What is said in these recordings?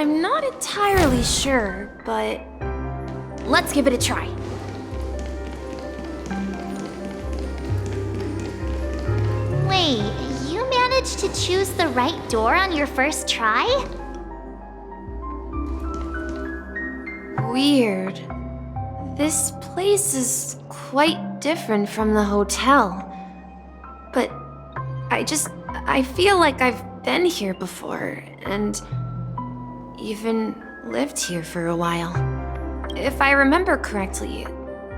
I'm not entirely sure, but let's give it a try. Wait, you managed to choose the right door on your first try? Weird. This place is quite different from the hotel. But I feel like I've been here before, and even lived here for a while. If I remember correctly,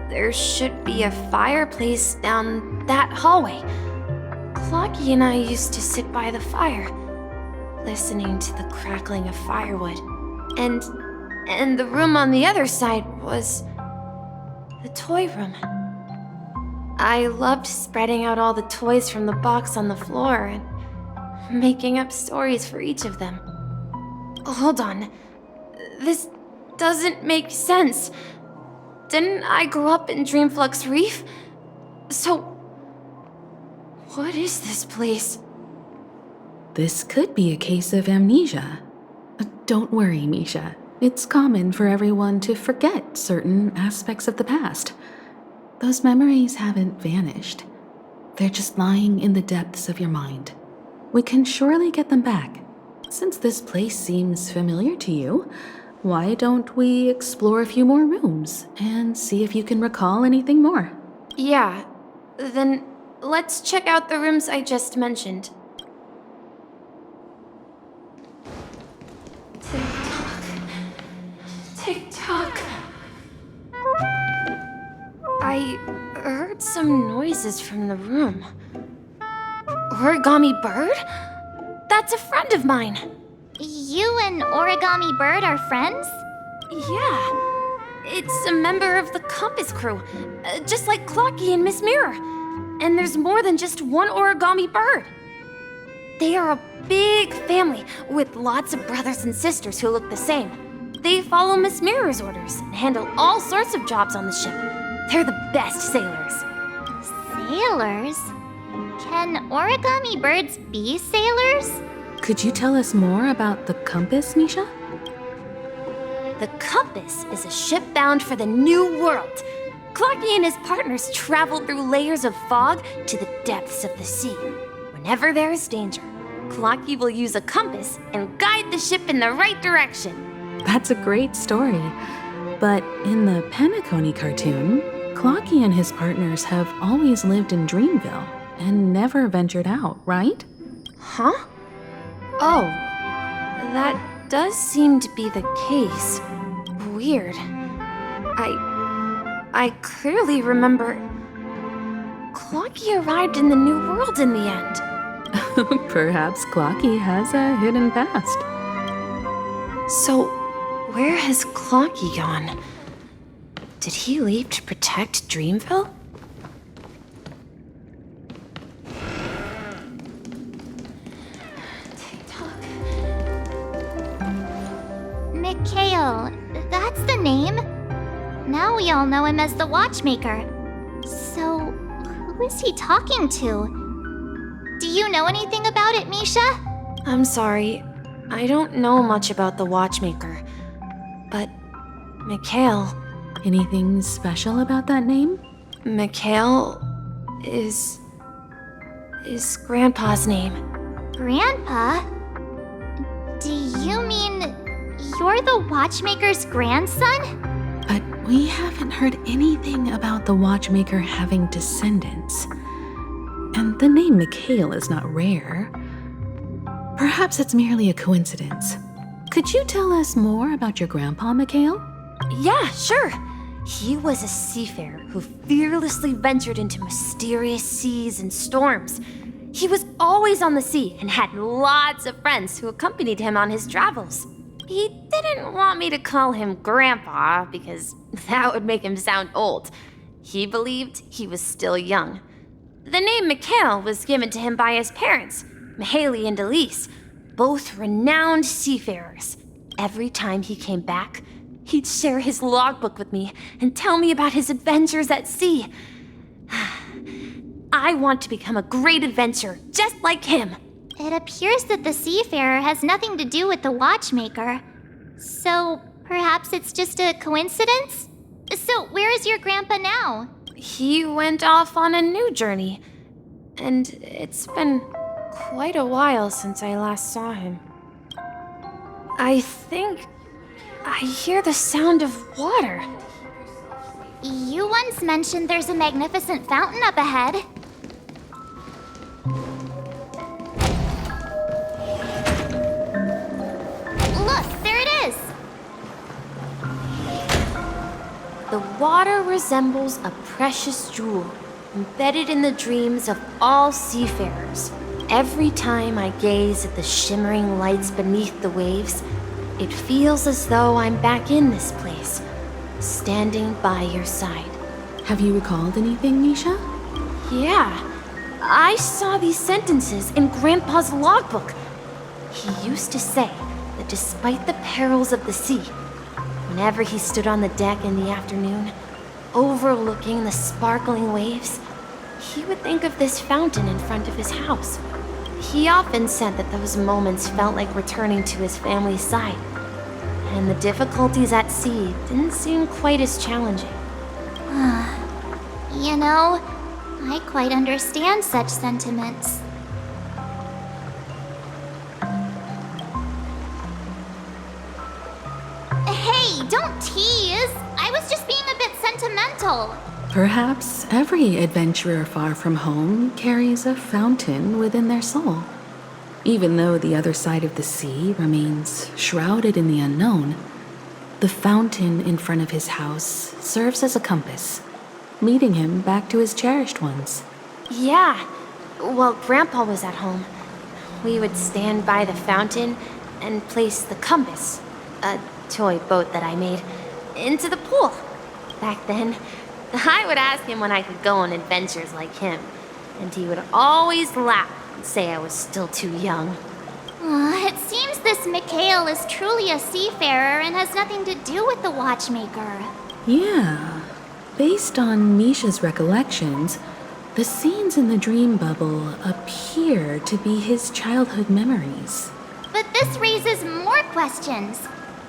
there should be a fireplace down that hallway. Clocky and I used to sit by the fire, listening to the crackling of firewood. And the room on the other side was the toy room. I loved spreading out all the toys from the box on the floor and making up stories for each of them. Hold on. This doesn't make sense. Didn't I grow up in Dreamflux Reef? So, what is this place? This could be a case of amnesia. Don't worry, Misha. It's common for everyone to forget certain aspects of the past. Those memories haven't vanished. They're just lying in the depths of your mind. We can surely get them back. Since this place seems familiar to you, why don't we explore a few more rooms and see if you can recall anything more? Yeah, then let's check out the rooms I just mentioned. Tick-tock. Tick-tock. I heard some noises from the room. Origami Bird? That's a friend of mine. You and Origami Bird are friends? Yeah. It's a member of the Compass crew, just like Clocky and Miss Mirror. And there's more than just one Origami Bird. They are a big family with lots of brothers and sisters who look the same. They follow Miss Mirror's orders and handle all sorts of jobs on the ship. They're the best sailors. Sailors? Can origami birds be sailors? Could you tell us more about the compass, Misha? The Compass is a ship bound for the New World. Clocky and his partners travel through layers of fog to the depths of the sea. Whenever there is danger, Clocky will use a compass and guide the ship in the right direction. That's a great story. But in the Penacony cartoon, Clocky and his partners have always lived in Dreamville and never ventured out, right? Huh? Oh, that does seem to be the case. Weird. I clearly remember Clocky arrived in the New World in the end. Perhaps Clocky has a hidden past. So, where has Clocky gone? Did he leave to protect Dreamville? Mikhail, that's the name. Now we all know him as the Watchmaker. So, who is he talking to? Do you know anything about it, Misha? I'm sorry. I don't know much about the Watchmaker. But, Mikhail... Anything special about that name? Mikhail is Grandpa's name. Grandpa? Do you mean you're the Watchmaker's grandson? But we haven't heard anything about the Watchmaker having descendants. And the name Mikhail is not rare. Perhaps it's merely a coincidence. Could you tell us more about your grandpa, Mikhail? Yeah, sure. He was a seafarer who fearlessly ventured into mysterious seas and storms. He was always on the sea and had lots of friends who accompanied him on his travels. He didn't want me to call him Grandpa because that would make him sound old. He believed he was still young. The name Mikhail was given to him by his parents, Mihaly and Elise, both renowned seafarers. Every time he came back, he'd share his logbook with me and tell me about his adventures at sea. I want to become a great adventurer, just like him. It appears that the seafarer has nothing to do with the Watchmaker. So, perhaps it's just a coincidence? So, where is your grandpa now? He went off on a new journey, and it's been quite a while since I last saw him. I think I hear the sound of water. You once mentioned there's a magnificent fountain up ahead. Look, there it is! The water resembles a precious jewel embedded in the dreams of all seafarers. Every time I gaze at the shimmering lights beneath the waves, it feels as though I'm back in this place, standing by your side. Have you recalled anything, Misha? Yeah, I saw these sentences in Grandpa's logbook. He used to say that despite the perils of the sea, whenever he stood on the deck in the afternoon, overlooking the sparkling waves, he would think of this fountain in front of his house. He often said that those moments felt like returning to his family's side, and the difficulties at sea didn't seem quite as challenging. You know, I quite understand such sentiments. Hey, don't tease! I was just being a bit sentimental. Perhaps every adventurer far from home carries a fountain within their soul. Even though the other side of the sea remains shrouded in the unknown, the fountain in front of his house serves as a compass, leading him back to his cherished ones. Yeah, while Grandpa was at home, we would stand by the fountain and place the compass, a toy boat that I made, into the pool. Back then, I would ask him when I could go on adventures like him, and he would always laugh and say I was still too young. It seems this Mikhail is truly a seafarer and has nothing to do with the watchmaker. Yeah. Based on Misha's recollections, the scenes in the dream bubble appear to be his childhood memories. But this raises more questions.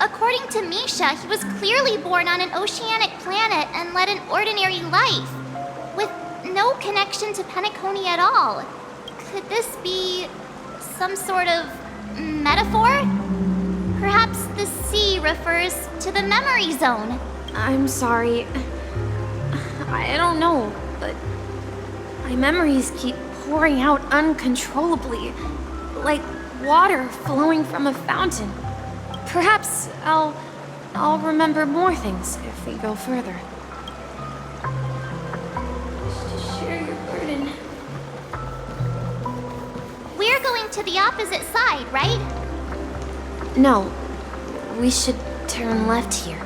According to Misha, he was clearly born on an oceanic planet and led an ordinary life, with no connection to Penacony at all. Could this be some sort of metaphor? Perhaps the sea refers to the memory zone. I'm sorry. I don't know, but my memories keep pouring out uncontrollably, like water flowing from a fountain. Perhaps I'll remember more things if we go further. Share your burden. We're going to the opposite side, right? No, we should turn left here.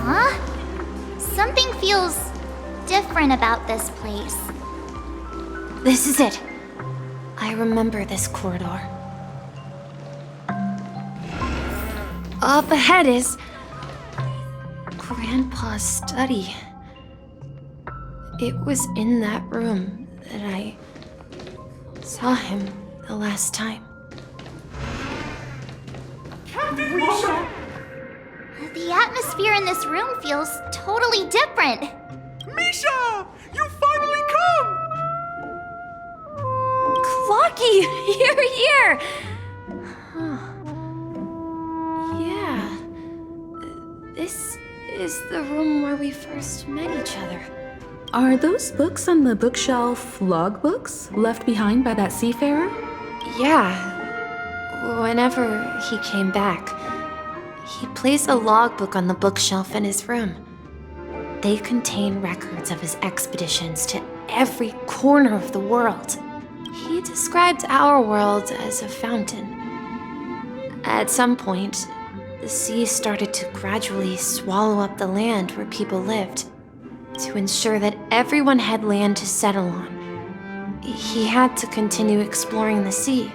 Huh? Something feels different about this place. This is it. I remember this corridor. Up ahead is Grandpa's study. It was in that room that I saw him the last time. The atmosphere in this room feels totally different. Misha! You finally come! Clocky, you're here! Huh. Yeah. This is the room where we first met each other. Are those books on the bookshelf logbooks left behind by that seafarer? Yeah. Whenever he came back, he placed a logbook on the bookshelf in his room. They contain records of his expeditions to every corner of the world. He described our world as a fountain. At some point, the sea started to gradually swallow up the land where people lived. To ensure that everyone had land to settle on, he had to continue exploring the sea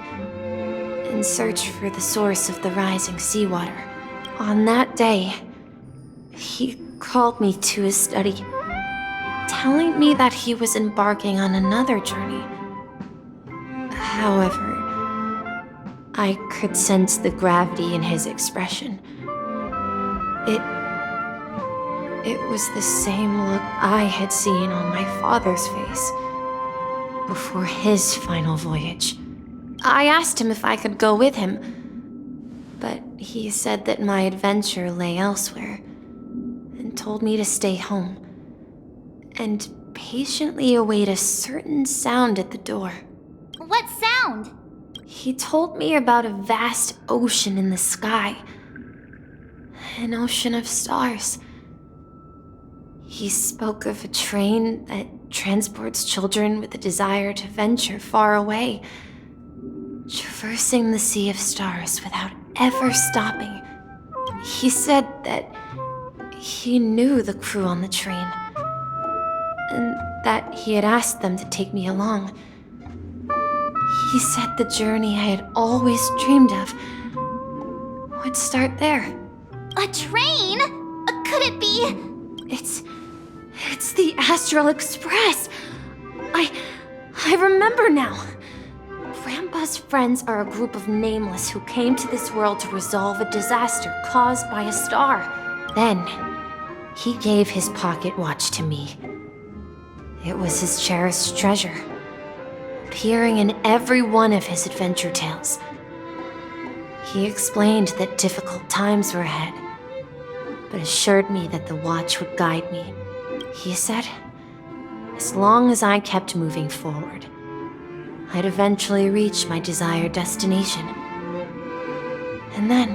in search for the source of the rising seawater. On that day, he called me to his study, telling me that he was embarking on another journey. However, I could sense the gravity in his expression. It was the same look I had seen on my father's face before his final voyage. I asked him if I could go with him, but he said that my adventure lay elsewhere and told me to stay home and patiently await a certain sound at the door. What sound? He told me about a vast ocean in the sky, an ocean of stars. He spoke of a train that transports children with a desire to venture far away, traversing the sea of stars without ever stopping. He said that he knew the crew on the train, and that he had asked them to take me along. He said the journey I had always dreamed of would start there. A train? Could it be? It's the Astral Express. I remember now. Grandpa's friends are a group of nameless who came to this world to resolve a disaster caused by a star. Then, he gave his pocket watch to me. It was his cherished treasure, appearing in every one of his adventure tales. He explained that difficult times were ahead, but assured me that the watch would guide me. He said, as long as I kept moving forward, I'd eventually reach my desired destination. And then,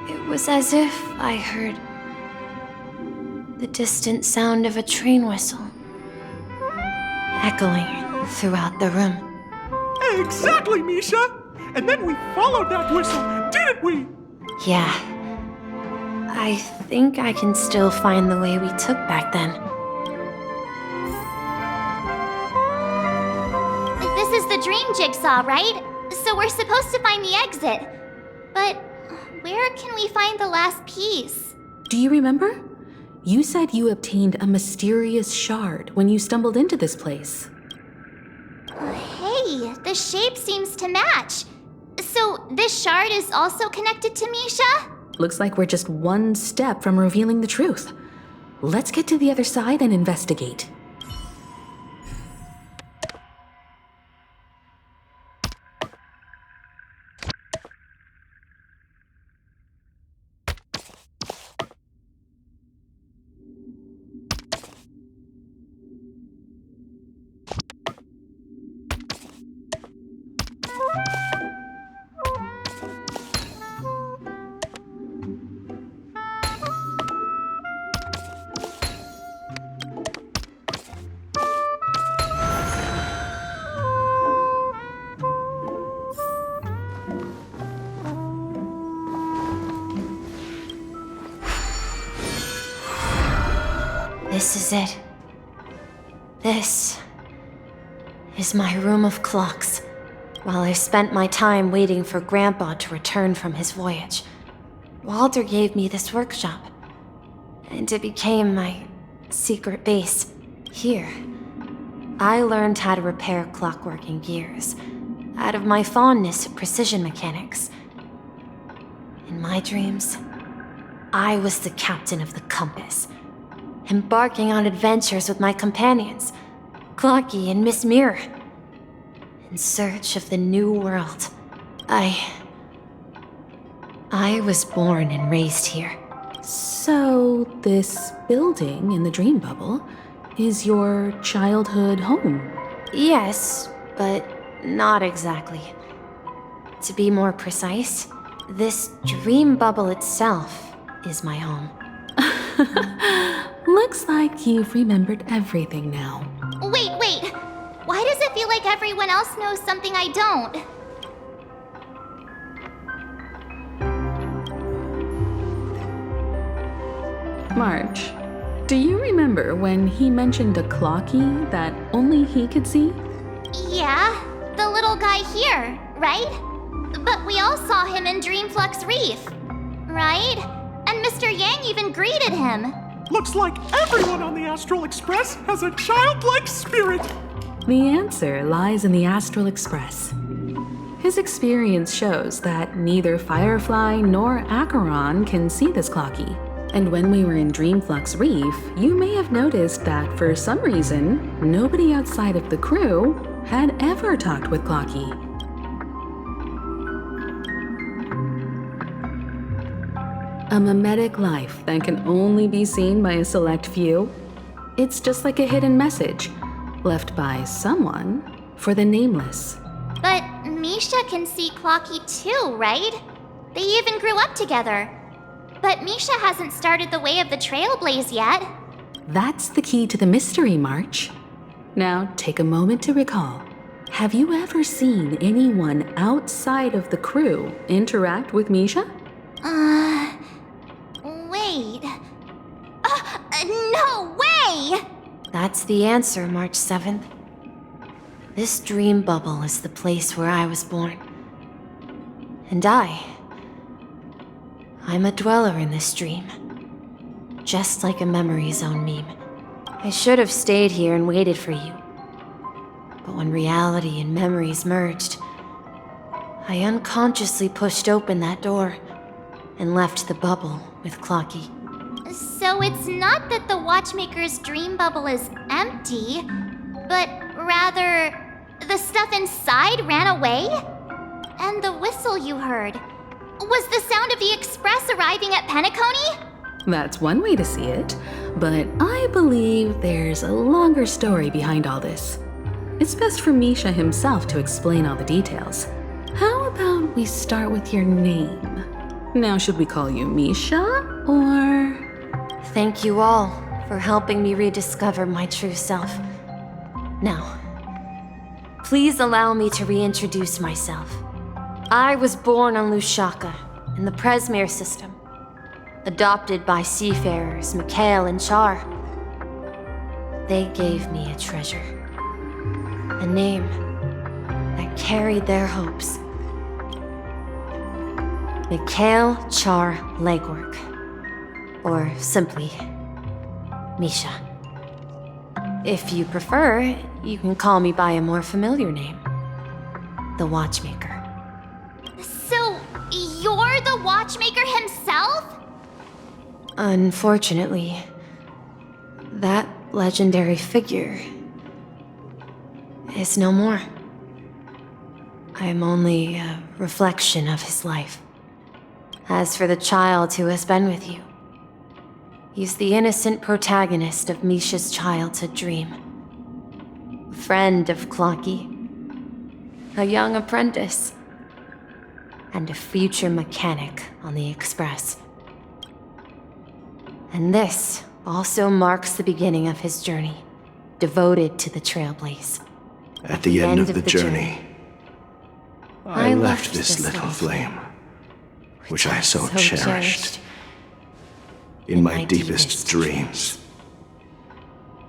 it was as if I heard the distant sound of a train whistle, echoing throughout the room. Exactly, Misha! And then we followed that whistle, didn't we? Yeah. I think I can still find the way we took back then. This is the dream jigsaw, right? So we're supposed to find the exit. But where can we find the last piece? Do you remember? You said you obtained a mysterious shard when you stumbled into this place. Hey, the shape seems to match. So this shard is also connected to Misha? Looks like we're just one step from revealing the truth. Let's get to the other side and investigate. This is it. This is my room of clocks. While I spent my time waiting for Grandpa to return from his voyage, Walter gave me this workshop, and it became my secret base. Here, I learned how to repair clockwork and gears out of my fondness of precision mechanics. In my dreams, I was the captain of the compass, embarking on adventures with my companions, Clocky and Miss Mirror, in search of the new world. I was born and raised here. So, this building in the dream bubble is your childhood home? Yes, but not exactly. To be more precise, this dream bubble itself is my home. Looks like you've remembered everything now. Wait. Why does it feel like everyone else knows something I don't? March, do you remember when he mentioned a clocky that only he could see? Yeah, the little guy here, right? But we all saw him in Dreamflux Reef, right? And Mr. Yang even greeted him. Looks like everyone on the Astral Express has a childlike spirit. The answer lies in the Astral Express. His experience shows that neither Firefly nor Acheron can see this Clocky. And when we were in Dreamflux Reef, you may have noticed that for some reason, nobody outside of the crew had ever talked with Clocky. A mimetic life that can only be seen by a select few? It's just like a hidden message, left by someone for the nameless. But Misha can see Clocky too, right? They even grew up together. But Misha hasn't started the way of the Trailblaze yet. That's the key to the mystery, March. Now, take a moment to recall. Have you ever seen anyone outside of the crew interact with Misha? Wait. No way! That's the answer, March 7th. This dream bubble is the place where I was born. And I'm a dweller in this dream. Just like a memory zone meme. I should have stayed here and waited for you. But when reality and memories merged, I unconsciously pushed open that door and left the bubble with Clocky. So it's not that the Watchmaker's dream bubble is empty, but rather the stuff inside ran away? And the whistle you heard was the sound of the express arriving at Penacony? That's one way to see it, but I believe there's a longer story behind all this. It's best for Misha himself to explain all the details. How about we start with your name? Now, should we call you Misha, or... Thank you all for helping me rediscover my true self. Now, please allow me to reintroduce myself. I was born on Lushaka, in the Presmere system, adopted by seafarers Mikhail and Char. They gave me a treasure, a name that carried their hopes. Mikhail Char Legwork, or simply Misha. If you prefer, you can call me by a more familiar name, the Watchmaker. So, you're the Watchmaker himself? Unfortunately, that legendary figure is no more. I'm only a reflection of his life. As for the child who has been with you, he's the innocent protagonist of Misha's childhood dream. A friend of Clocky, a young apprentice, and a future mechanic on the Express. And this also marks the beginning of his journey, devoted to the Trailblaze. At the end of the journey, I left this little flame, which I so cherished, in my deepest dreams,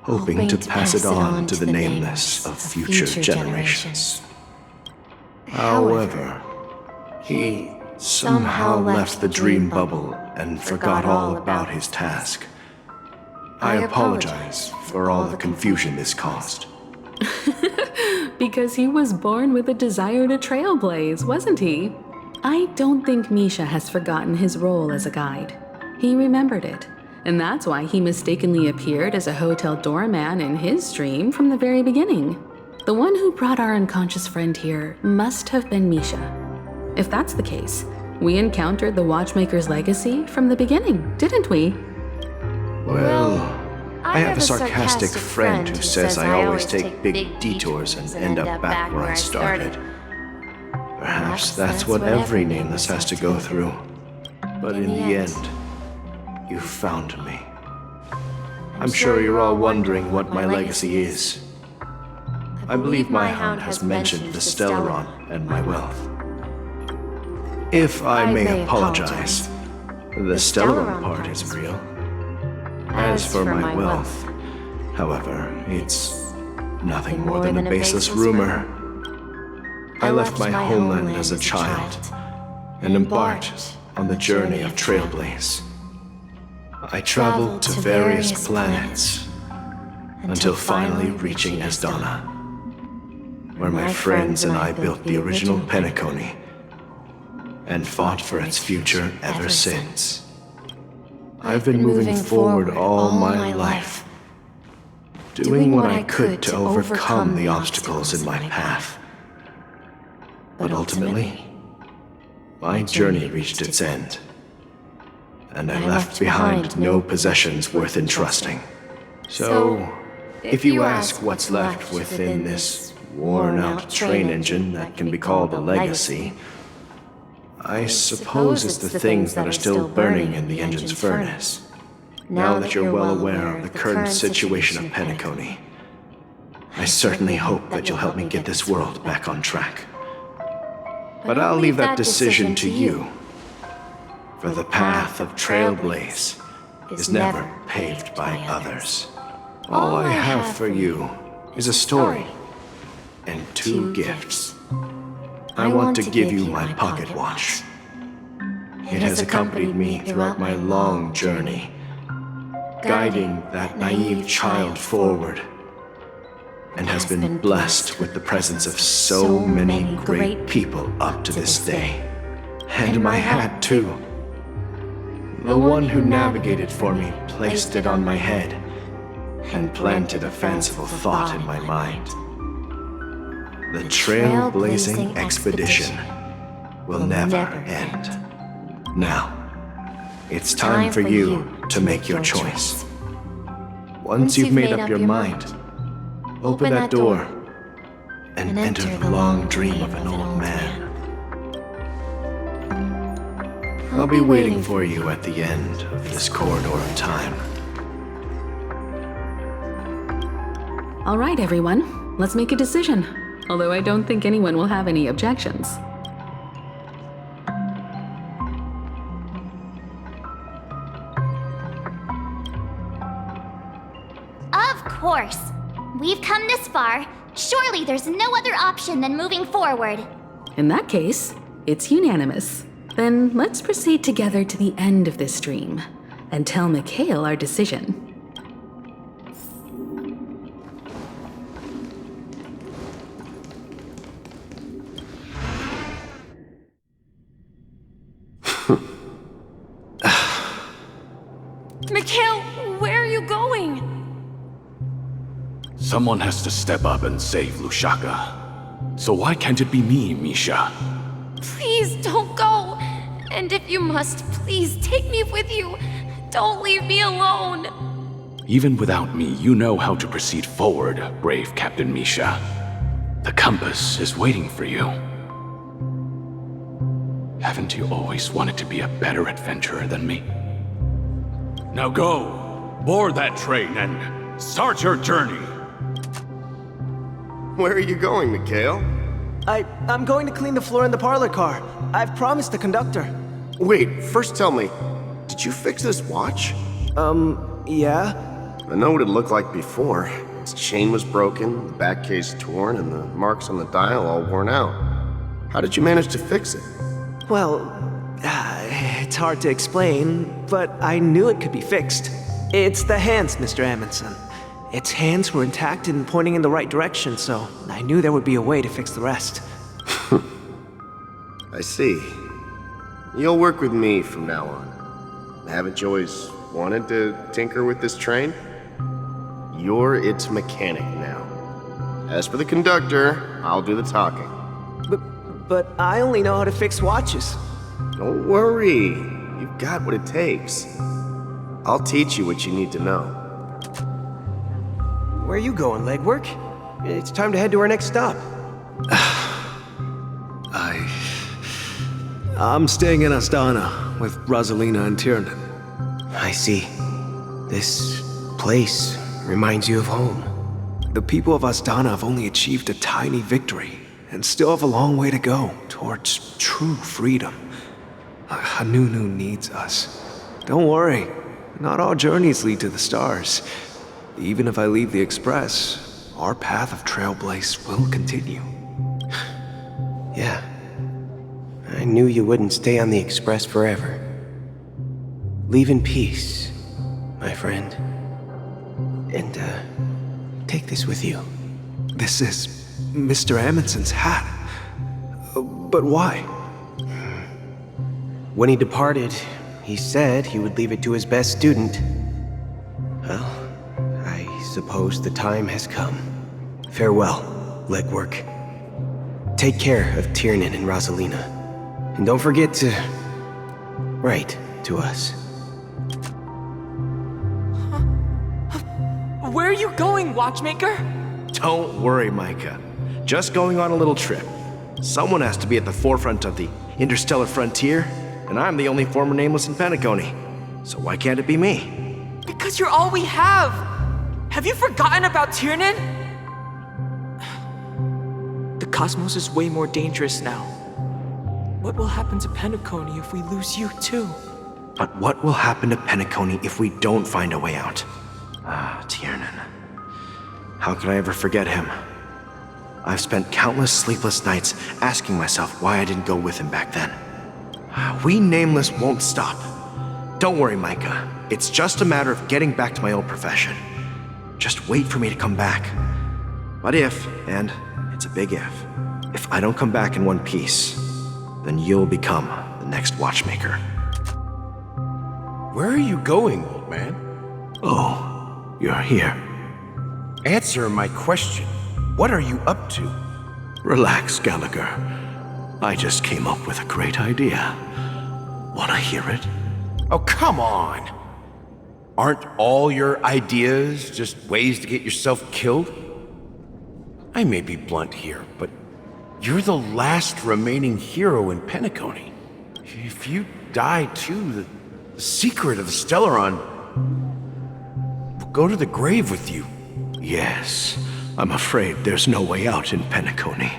hoping to pass it on to the nameless of future generations. However, he somehow left the dream bubble and forgot all about his task. I apologize for all the confusion this caused. Because he was born with a desire to trailblaze, wasn't he? I don't think Misha has forgotten his role as a guide. He remembered it, and that's why he mistakenly appeared as a hotel doorman in his dream from the very beginning. The one who brought our unconscious friend here must have been Misha. If that's the case, we encountered the Watchmaker's legacy from the beginning, didn't we? Well, I have a sarcastic friend who says I always take big detours and end up back where I started. Perhaps that's what every nameless has to go through. But in the end, you found me. I'm sure you're all wondering what my legacy is. I believe my hound has mentioned the Stellaron and my wealth. If I may apologize, the Stellaron part is real. As for my wealth, however, it's nothing more than a baseless rumor. I left my homeland as a child and embarked on the journey of Trailblaze. I traveled to various planets until finally reaching Esdana. where my friends and I built the original Penacony and fought for its future ever since. I've been moving forward all my life, doing what I could to overcome the obstacles in my path. But ultimately, my journey reached its end, and I left behind no possessions worth entrusting. So, if you ask what's left within this worn-out train engine that can be called a legacy, I suppose it's the things that are still burning in the engine's furnace. Now that you're well aware of the current situation of Penacony, I certainly hope that you'll help me get this world back on track. But I'll leave that decision to you, for the path of Trailblaze is never paved by others. All I have for you is a story and 2 gifts. I want to give you my pocket watch. It has accompanied me throughout my long journey, guiding that naive child forward, and has been blessed with the presence of so many great people up to this day. And my hat, too. The one who navigated for me placed it on my head and planted a fanciful thought in my mind. The trailblazing expedition will never end. Now, it's time for you to make your choice. Once you've made up your mind, open that door and enter the long dream of an old man. I'll be waiting for you at the end of this corridor of time. All right, everyone, let's make a decision. Although I don't think anyone will have any objections. Of course. We've come this far. Surely there's no other option than moving forward. In that case, it's unanimous. Then let's proceed together to the end of this dream and tell Mikhail our decision. Mikhail, where are you going? Someone has to step up and save Lushaka. So why can't it be me, Misha? Please don't go. And if you must, please take me with you. Don't leave me alone. Even without me, you know how to proceed forward, brave Captain Misha. The compass is waiting for you. Haven't you always wanted to be a better adventurer than me? Now go, board that train and start your journey. Where are you going, Mikhail? I'm going to clean the floor in the parlor car. I've promised the conductor. Wait, first tell me, did you fix this watch? Yeah? I know what it looked like before. Its chain was broken, the back case torn, and the marks on the dial all worn out. How did you manage to fix it? Well, it's hard to explain, but I knew it could be fixed. It's the hands, Mr. Amundsen. Its hands were intact and pointing in the right direction, so I knew there would be a way to fix the rest. I see. You'll work with me from now on. Haven't you always wanted to tinker with this train? You're its mechanic now. As for the conductor, I'll do the talking. But I only know how to fix watches. Don't worry. You've got what it takes. I'll teach you what you need to know. Where are you going, legwork? It's time to head to our next stop. I'm staying in Astana with Rosalina and Tiernan. I see. This place reminds you of home. The people of Astana have only achieved a tiny victory and still have a long way to go towards true freedom. Hanunu needs us. Don't worry, not all journeys lead to the stars. Even if I leave the Express, our path of Trailblaze will continue. Yeah. I knew you wouldn't stay on the Express forever. Leave in peace, my friend. And, take this with you. This is Mr. Amundsen's hat. But why? When he departed, he said he would leave it to his best student. Well, I suppose the time has come. Farewell, legwork. Take care of Tiernan and Rosalina. And don't forget to write to us. Where are you going, Watchmaker? Don't worry, Micah. Just going on a little trip. Someone has to be at the forefront of the interstellar frontier, and I'm the only former Nameless in Penacony. So why can't it be me? Because you're all we have! Have you forgotten about Tiernan? The cosmos is way more dangerous now. What will happen to Penacony if we lose you too? But what will happen to Penacony if we don't find a way out? Ah, Tiernan. How could I ever forget him? I've spent countless sleepless nights asking myself why I didn't go with him back then. We Nameless won't stop. Don't worry, Micah. It's just a matter of getting back to my old profession. Just wait for me to come back. But if, and it's a big if I don't come back in one piece, then you'll become the next Watchmaker. Where are you going, old man? Oh, you're here. Answer my question. What are you up to? Relax, Gallagher. I just came up with a great idea. Wanna hear it? Oh, come on. Aren't all your ideas just ways to get yourself killed? I may be blunt here, but you're the last remaining hero in Penacony. If you die too, the secret of the Stellaron will go to the grave with you. Yes, I'm afraid there's no way out in Penacony,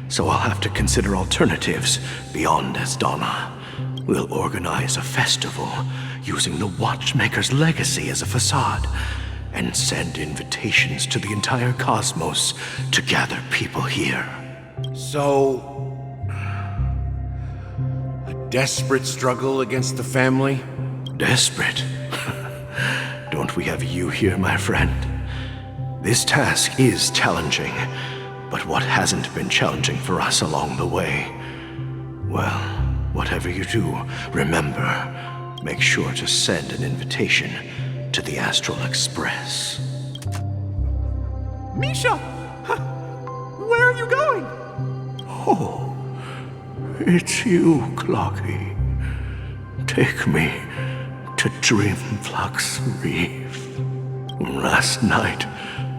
so I'll have to consider alternatives beyond Asdana. We'll organize a festival using the Watchmaker's legacy as a facade, and send invitations to the entire cosmos to gather people here. So, a desperate struggle against the family? Desperate? Don't we have you here, my friend? This task is challenging, but what hasn't been challenging for us along the way? Well, whatever you do, remember, make sure to send an invitation to the Astral Express. Misha! Where are you going? Oh, it's you, Clocky. Take me to Dreamflux Reef. Last night,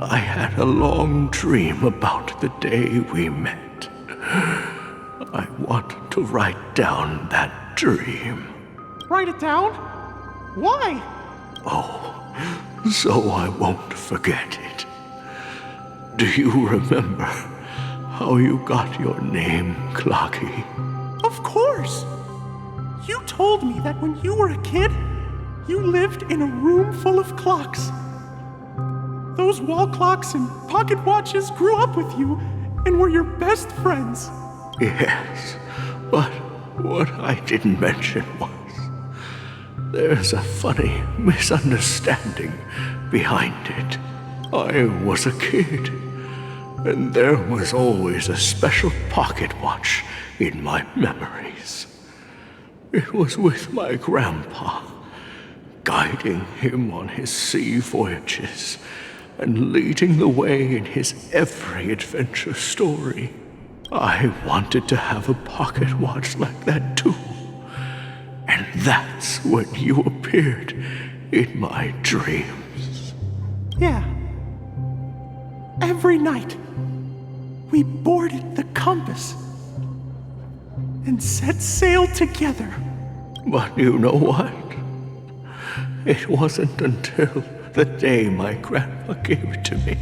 I had a long dream about the day we met. I want to write down that dream. Write it down? Why? Oh, so I won't forget it. Do you remember how you got your name, Clocky? Of course! You told me that when you were a kid, you lived in a room full of clocks. Those wall clocks and pocket watches grew up with you and were your best friends. Yes, but what I didn't mention was there's a funny misunderstanding behind it. I was a kid, and there was always a special pocket watch in my memories. It was with my grandpa, guiding him on his sea voyages and leading the way in his every adventure story. I wanted to have a pocket watch like that too. And that's when you appeared in my dreams. Yeah. Every night, we boarded the compass and set sail together. But you know what? It wasn't until the day my grandpa gave it to me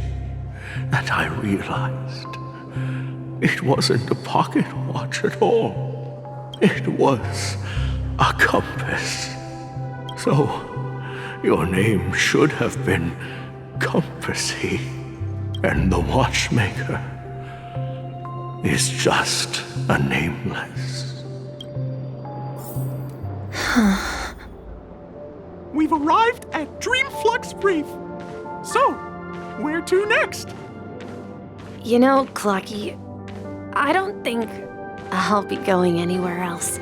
that I realized it wasn't a pocket watch at all. It was a compass. So, your name should have been Compassy, and the Watchmaker is just a nameless. We've arrived at Dreamflux Reef. So, where to next? You know, Clocky, I don't think I'll be going anywhere else.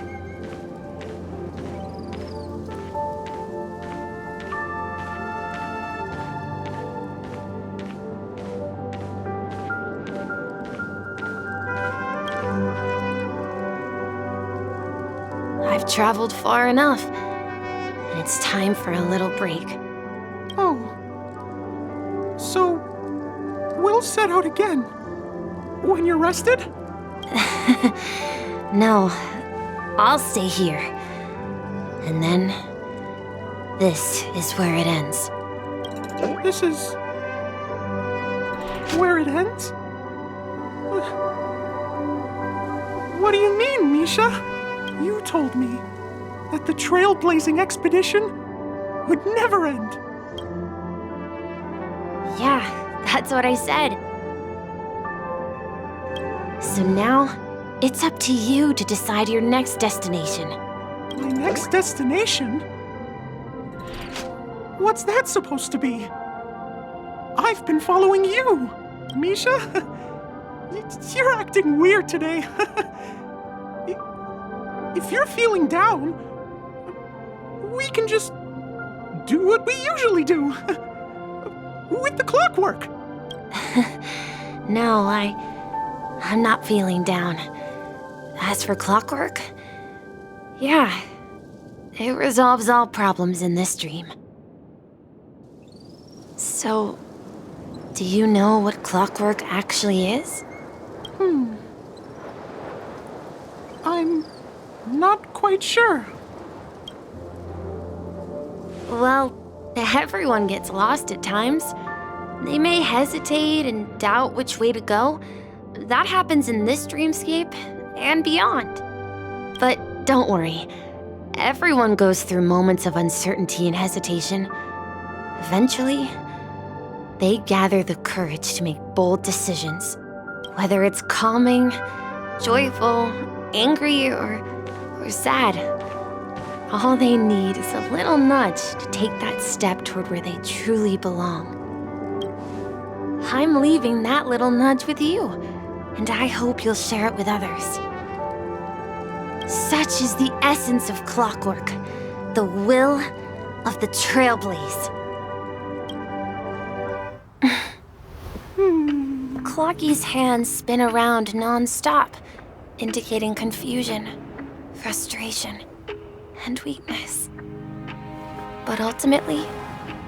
I've traveled far enough, and it's time for a little break. Oh. So, we'll set out again. When you're rested? No, I'll stay here. And then, this is where it ends. This is... where it ends? What do you mean, Misha? You told me that the trailblazing expedition would never end. Yeah, that's what I said. So now, it's up to you to decide your next destination. My next destination? What's that supposed to be? I've been following you, Misha. You're acting weird today. If you're feeling down, we can just do what we usually do. With the clockwork. No, I'm not feeling down. As for clockwork, yeah, it resolves all problems in this dream. So, do you know what clockwork actually is? I'm not quite sure. Well, everyone gets lost at times. They may hesitate and doubt which way to go. That happens in this dreamscape and beyond. But don't worry. Everyone goes through moments of uncertainty and hesitation. Eventually, they gather the courage to make bold decisions. Whether it's calming, joyful, angry, or sad. All they need is a little nudge to take that step toward where they truly belong. I'm leaving that little nudge with you, and I hope you'll share it with others. Such is the essence of clockwork, the will of the trailblaze. Clocky's hands spin around non-stop, indicating confusion, frustration, and weakness. But ultimately,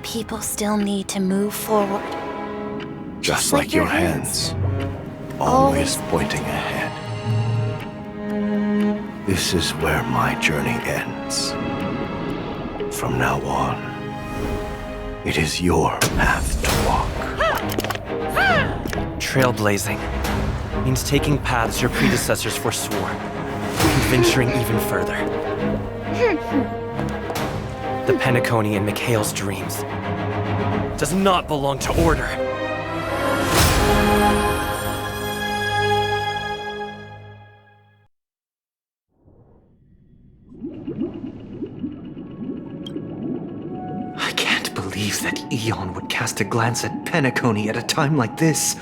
people still need to move forward. Just like your hands, always pointing ahead. This is where my journey ends. From now on, it is your path to walk. Trailblazing means taking paths your predecessors forswore, and venturing even further. The Penacony in Mikhail's dreams does not belong to Order. I can't believe that Eon would cast a glance at Penacony at a time like this.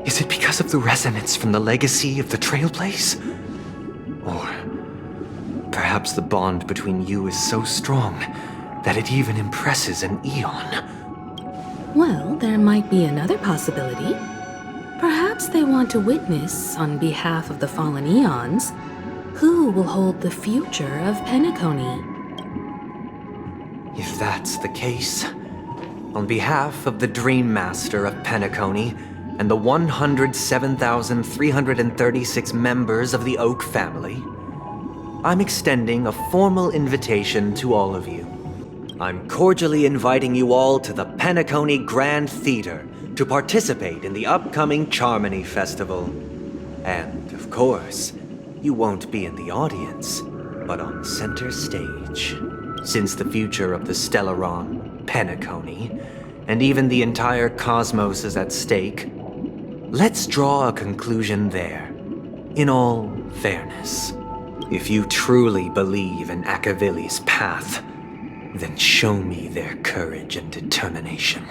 Is it because of the resonance from the legacy of the Trailblaze? Or perhaps the bond between you is so strong that it even impresses an Eon? Well, there might be another possibility. Perhaps they want to witness, on behalf of the fallen Eons, who will hold the future of Penacony. If that's the case, on behalf of the Dream Master of Penacony and the 107,336 members of the Oak family, I'm extending a formal invitation to all of you. I'm cordially inviting you all to the Penacony Grand Theater to participate in the upcoming Charmony Festival. And, of course, you won't be in the audience, but on center stage. Since the future of the Stellaron, Penacony, and even the entire cosmos is at stake, let's draw a conclusion there, in all fairness. If you truly believe in Akavili's path, then show me their courage and determination.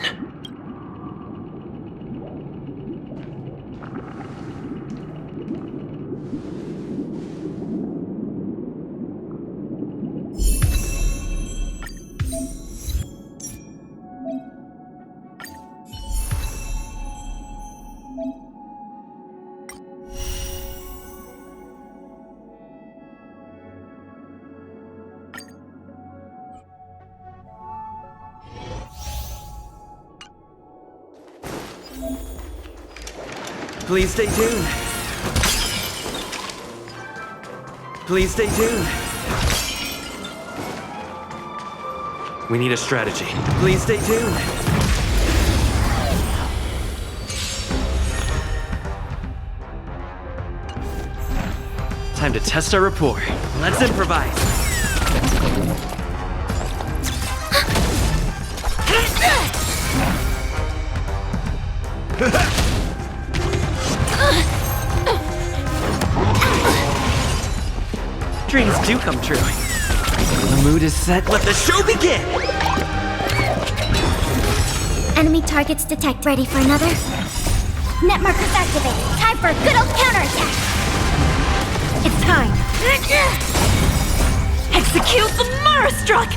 Please stay tuned. Please stay tuned. We need a strategy. Please stay tuned. Time to test our rapport. Let's improvise. Dreams do come true. The mood is set. Let the show begin! Enemy targets detect. Ready for another? Net markers activated. Time for a good old counterattack. It's time. Execute the Marastruck!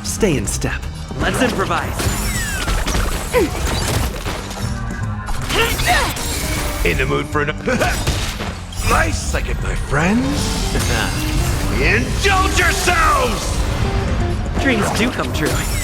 Stay in step. Let's improvise. In the mood for an... nice second, my friends. Indulge yourselves! Dreams do come true.